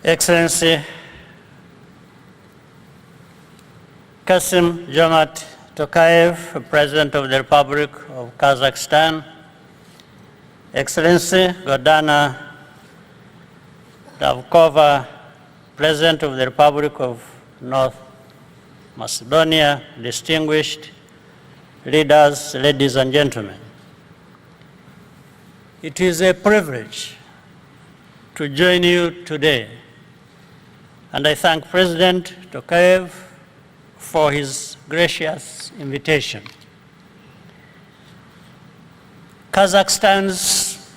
Excellency Kassym-Jomart Tokayev, President of the Republic of Kazakhstan, Excellency Gordana Davkova, President of the Republic of North Macedonia, distinguished leaders, ladies and gentlemen. It is a privilege to join you today, and I thank President Tokayev for his gracious invitation. Kazakhstan's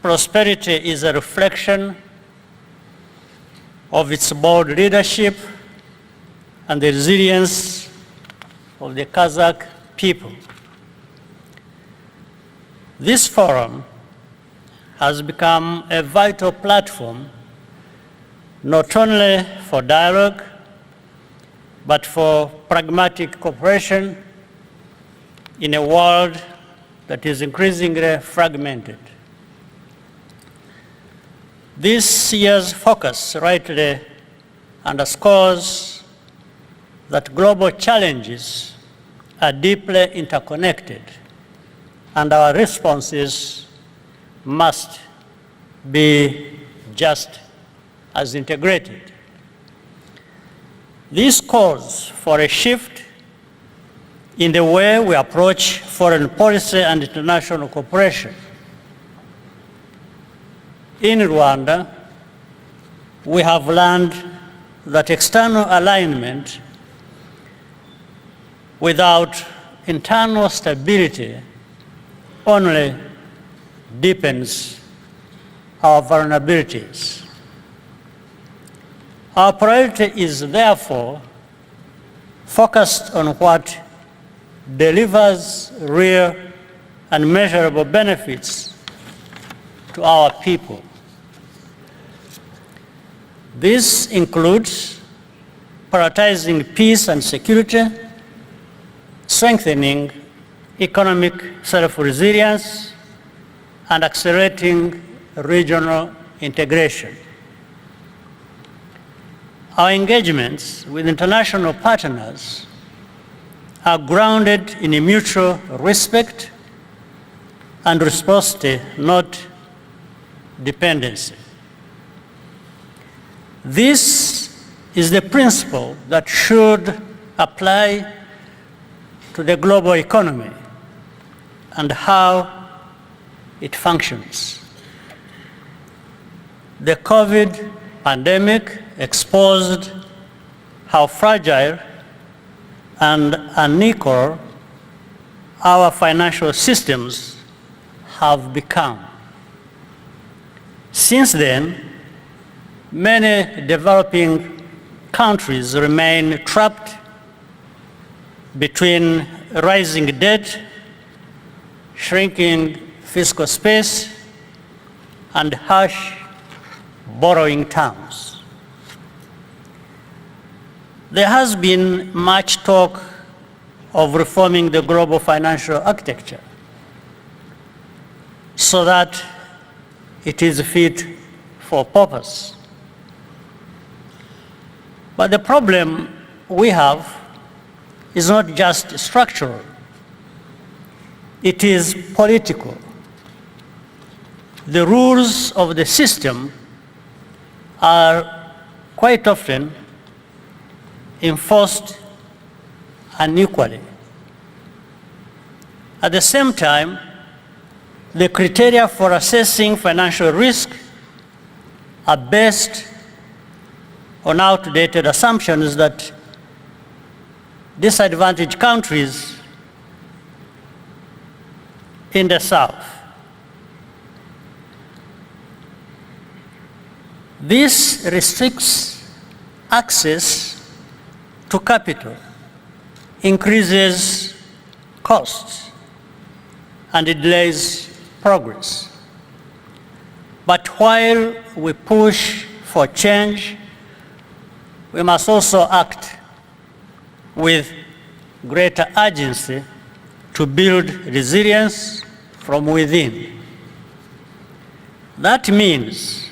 prosperity is a reflection of its bold leadership and the resilience of the Kazakh people. This forum has become a vital platform not only for dialogue, but for pragmatic cooperation in a world that is increasingly fragmented. This year's focus rightly underscores that global challenges are deeply interconnected, and our responses must be just as integrated. This calls for a shift in the way we approach foreign policy and international cooperation. In Rwanda, we have learned that external alignment without internal stability only deepens our vulnerabilities. Our priority is therefore focused on what delivers real and measurable benefits to our people. This includes prioritizing peace and security, strengthening economic self-resilience, and accelerating regional integration. Our engagements with international partners are grounded in a mutual respect and reciprocity, not dependency. This is the principle that should apply to the global economy and how it functions. The COVID pandemic exposed how fragile and unequal our financial systems have become. Since then, many developing countries remain trapped between rising debt, shrinking fiscal space, and harsh borrowing terms. There has been much talk of reforming the global financial architecture so that it is fit for purpose. But the problem we have is not just structural, it is political. The rules of the system are quite often enforced unequally. At the same time, the criteria for assessing financial risk are based on outdated assumptions that disadvantaged countries in the South. This restricts access to capital, increases costs, and it delays progress. But while we push for change, we must also act with greater urgency to build resilience from within. That means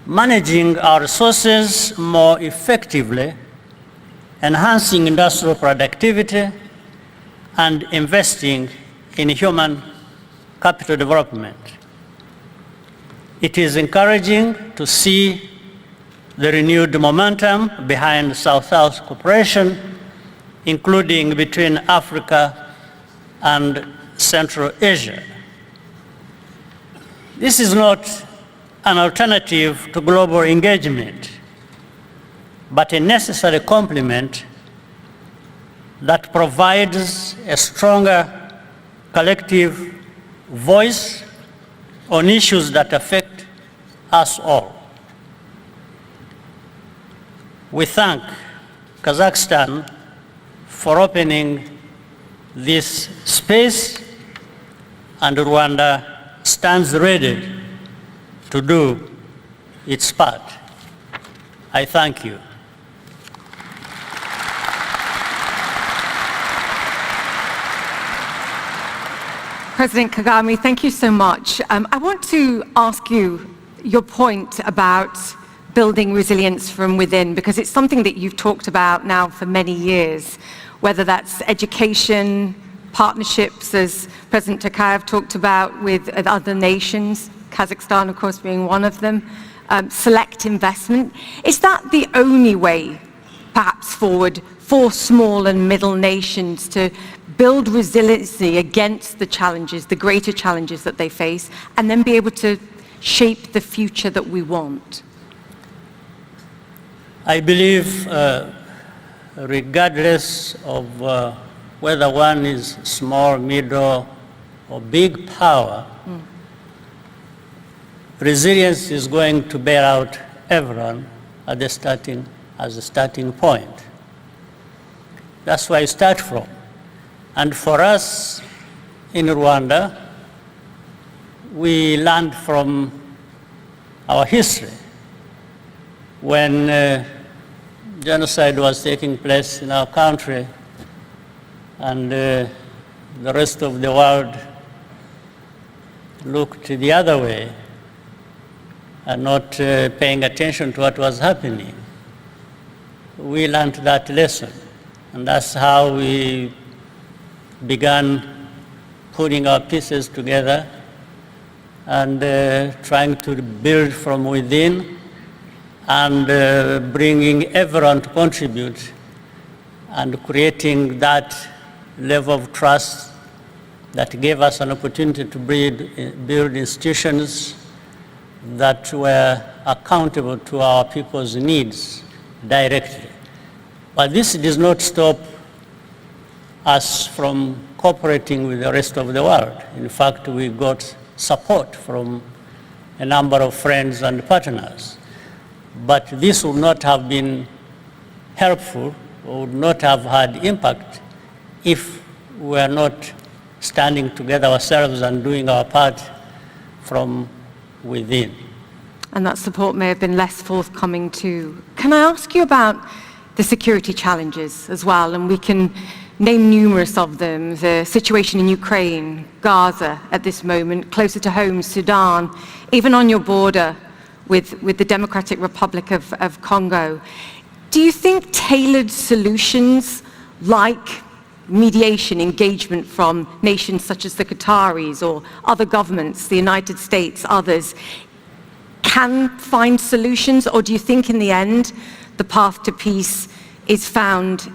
managing our resources more effectively, enhancing industrial productivity, and investing in human capital development. It is encouraging to see the renewed momentum behind South-South cooperation, including between Africa and Central Asia. This is not an alternative to global engagement, but a necessary complement that provides a stronger collective voice on issues that affect us all. We thank Kazakhstan for opening this space, and Rwanda stands ready to do its part. I thank you. President Kagame, thank you so much. I want to ask you your point about building resilience from within, because it's something that you've talked about now for many years, whether that's education, partnerships, as President Tokayev talked about with other nations, Kazakhstan, of course, being one of them, select investment. Is that the only way, perhaps, forward for small and middle nations to build resiliency against the challenges, the greater challenges that they face, and then be able to shape the future that we want? I believe, regardless of whether one is small, middle, or big power, resilience is going to bear out everyone at the as a starting point. That's where I start from. And for us in Rwanda, we learned from our history. When genocide was taking place in our country and the rest of the world looked the other way and not paying attention to what was happening, we learned that lesson. And that's how we began putting our pieces together and trying to build from within and bringing everyone to contribute and creating that level of trust that gave us an opportunity to build institutions that were accountable to our people's needs directly. But this does not stop us from cooperating with the rest of the world. In fact, we got support from a number of friends and partners. But this would not have been helpful or would not have had impact if we were not standing together ourselves and doing our part from within. And that support may have been less forthcoming too. Can I ask you about the security challenges as well? And we can name numerous of them. The situation in Ukraine, Gaza at this moment, closer to home, Sudan, even on your border with the Democratic Republic of Congo. Do you think tailored solutions like mediation, engagement from nations such as the Qataris or other governments, the United States, others, can find solutions? Or do you think in the end the path to peace is found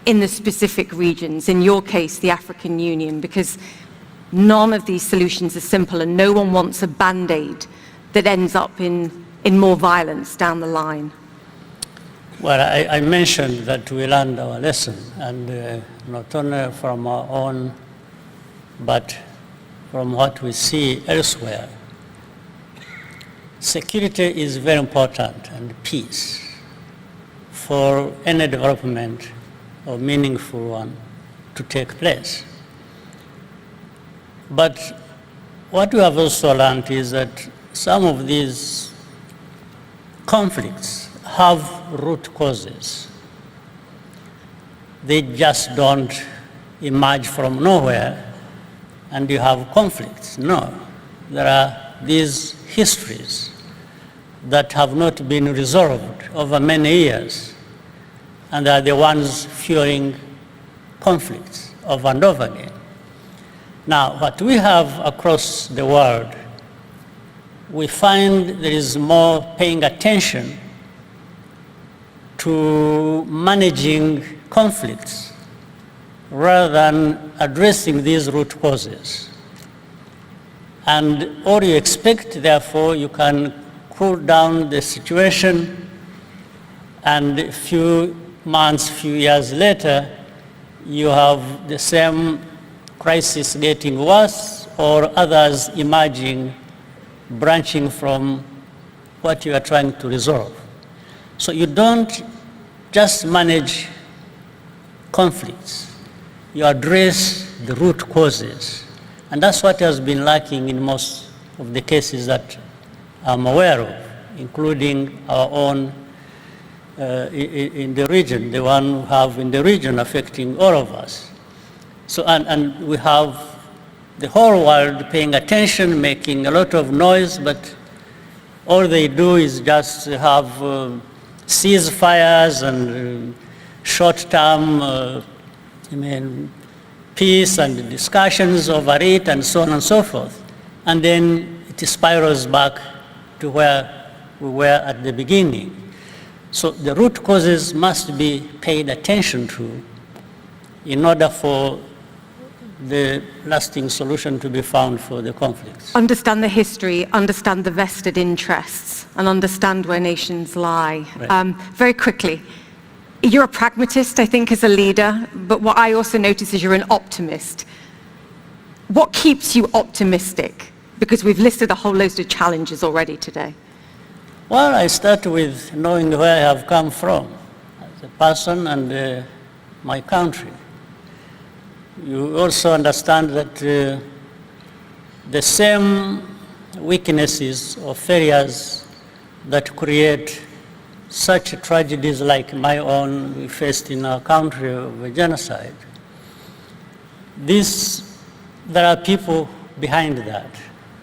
in the specific regions, in your case, the African Union? Because none of these solutions are simple and no one wants a band-aid that ends up in more violence down the line. Well, I mentioned that we learned our lesson, and not only from our own, but from what we see elsewhere. Security is very important, and peace, for any development or meaningful one to take place. But what we have also learned is that some of these conflicts have root causes. they just don't emerge from nowhere and you have conflicts. No, there are these histories that have not been resolved over many years, and they are the ones fueling conflicts over and over again. Now, what we have across the world, we find there is more paying attention to managing conflicts rather than addressing these root causes. And all you expect, therefore, you can cool down the situation, and a few months, few years later, you have the same crisis getting worse or others emerging, branching from what you are trying to resolve. So you don't just manage conflicts, you address the root causes. And that's what has been lacking in most of the cases that I'm aware of, including our own in the region, the one we have in the region affecting all of us. So, and we have the whole world paying attention, making a lot of noise, but all they do is just have ceasefires and short-term peace and discussions over it and so on and so forth. And then it spirals back to where we were at the beginning. So the root causes must be paid attention to in order for the lasting solution to be found for the conflicts. Understand the history, understand the vested interests, and understand where nations lie. Right. Very quickly, you're a pragmatist, I think, as a leader, but what I also notice is you're an optimist. What keeps you optimistic? Because we've listed a whole load of challenges already today. Well, I start with knowing where I have come from as a person and my country. You also understand that the same weaknesses or failures that create such tragedies like my own we faced in our country of a genocide, there are people behind that.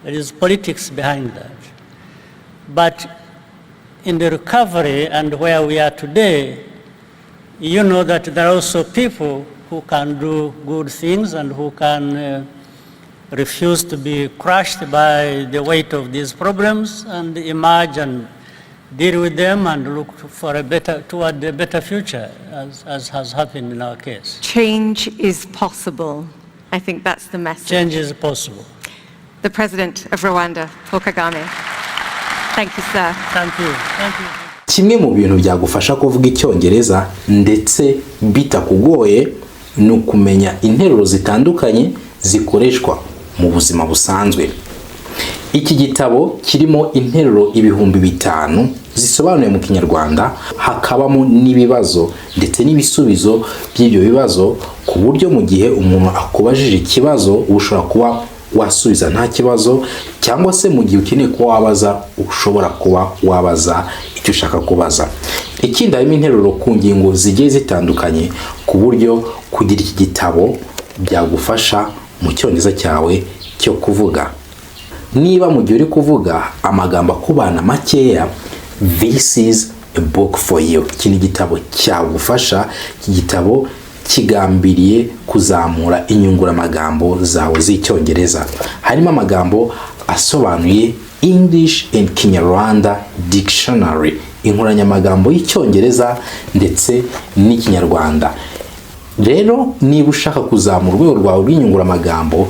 There is politics behind that. But in the recovery and where we are today, you know that there are also people who can do good things and who can refuse to be crushed by the weight of these problems and emerge and deal with them and look for toward a better future, as has happened in our case. Change is possible. I think that's the message. Change is possible. The President of Rwanda, Paul Kagame. Thank you, sir. Thank you. Thank you. Kimwe mu bintu byagufasha kuvuga icyongereza ndetse bitakugoye ni ukumenya interuro zitandukanye zikoreshwa mu buzima busanzwe. Iki gitabo kirimo interuro 5,000 zisobanuye mu Kinyarwanda, hakabamo n'ibibazo ndetse n'ibisubizo by'ibyo bibazo, ku buryo mu gihe umuntu akubajije ikibazo ushobora kuba wasubiza nta kibazo, cyangwa se mu gihe ukeneye kuba wabaza ushobora kuba wabaza icyo ushaka kubaza. Ikindi harimo interuro ku ngingo zigiye zitandukanye, ku buryo kugira iki gitabo byagufasha mu cyongereza cyawe cyo kuvuga. Niba mu gihe uri kuvuga amagambo akubana makeya, this is a book for you. Iki ni igitabo cyagufasha. Iki gitabo kigambiriye kuzamura inyunguramagambo zawe z'icyongereza. Harimo amagambo asobanuye English and Kinyarwanda dictionary, inkoranyamagambo y'icyongereza ndetse n'ikinyarwanda. Rero niba ushaka kuzamura urwego rwawe rw'inyunguramagambo,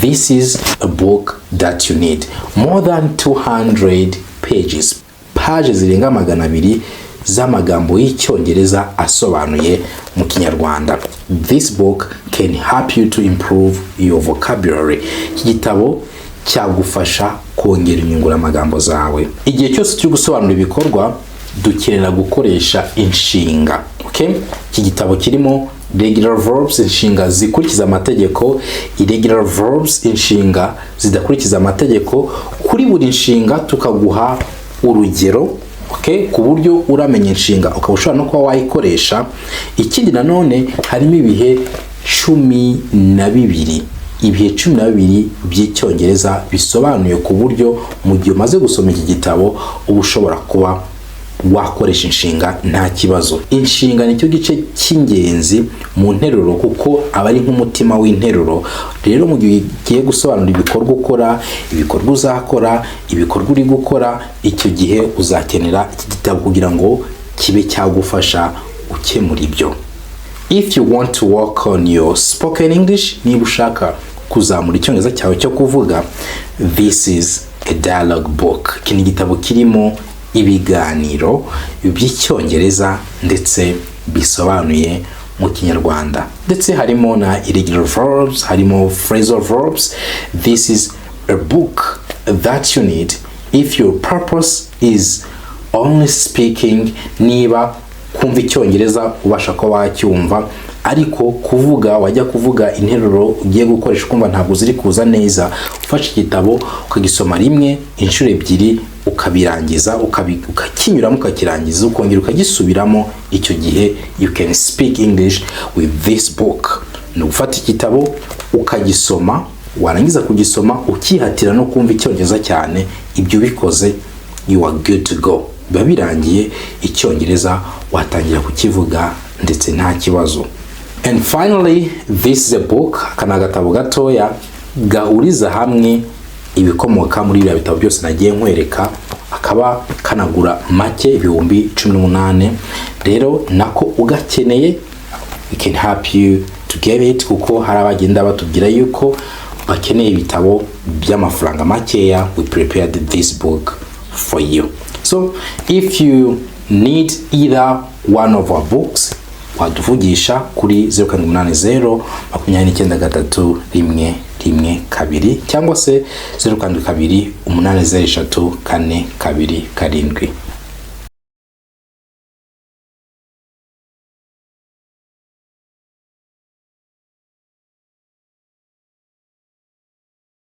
this is a book that you need. More than 200 pages. Pages zirenga 200 z'amagambo y'icyongereza asobanuye mu Kinyarwanda. This book can help you to improve your vocabulary. Iki gitabo cyagufasha kongera inyunguramagambo zawe. Igihe cyose cyo gusobanura ibikorwa dukenera gukoresha inshinga. Okay? Iki gitabo kirimo regular verbs, inshinga zikurikiza amategeko, irregular verbs, inshinga zidakurikiza amategeko. Kuri buri nshinga tukaguha urugero okay, ku buryo uramenya inshinga ukaba ushobora no kuba wayikoresha. Ikindi nanone harimo ibihe 12, ibihe 12 by'icyongereza bisobanuye ku buryo mu gihe umaze gusoma iki gitabo uba ushobora kuba wakoresha inshinga nta kibazo. Inshinga nicyo gice cy'ingenzi mu nteruro kuko aba ari nk'umutima w'interuro. Rero mu gihe ugiye gusobanura ibikorwa ukora, ibikorwa uzakora, ibikorwa uri gukora, icyo gihe uzakenera iki gitabo kugira ngo kibe cyagufasha ukemura ibyo. If you want to work on your spoken English, niba ushaka kuzamura icyongereza cyawe cyo kuvuga, this is a dialogue book. Iki ni igitabo kirimo ibiganiro by'icyongereza ndetse bisobanuye mu Kinyarwanda, ndetse harimo na irregular verbs, harimo phrasal verbs. This is a book that you need if your purpose is only speaking, niba kumva icyongereza ubasha ko wacyumva ariko kuvuga wajya kuvuga interuro ugiye gukoresha kumva ntabwo ziri kuza neza, ufashe igitabo ukagisoma rimwe inshuro ebyiri ukabirangiza ukakinyuramo ukakirangiza ukongera ukagisubiramo, icyo gihe you can speak English with this book. Ni ufata igitabo ukagisoma, warangiza kugisoma ukihatira no kumva icyongereza cyane, ibyo bikoze you are good to go. Biba birangiye icyongereza watangira kukivuga ndetse nta kibazo. And finally, this is a book, kana gatabo gatoya gahuriza hamwe ibikomoka muri bya bitabo byose nagiye nkwereka, akaba kanagura make ibihumbi 18. Rero nako ugakeneye, we can help you to get it, kuko hari abagenda batubwira yuko bakeneye ibitabo by'amafaranga makeya. We prepared this book for you. So if you need either one of our books, waduvugisha kuri 0782293112 cyangwa se 0728034227.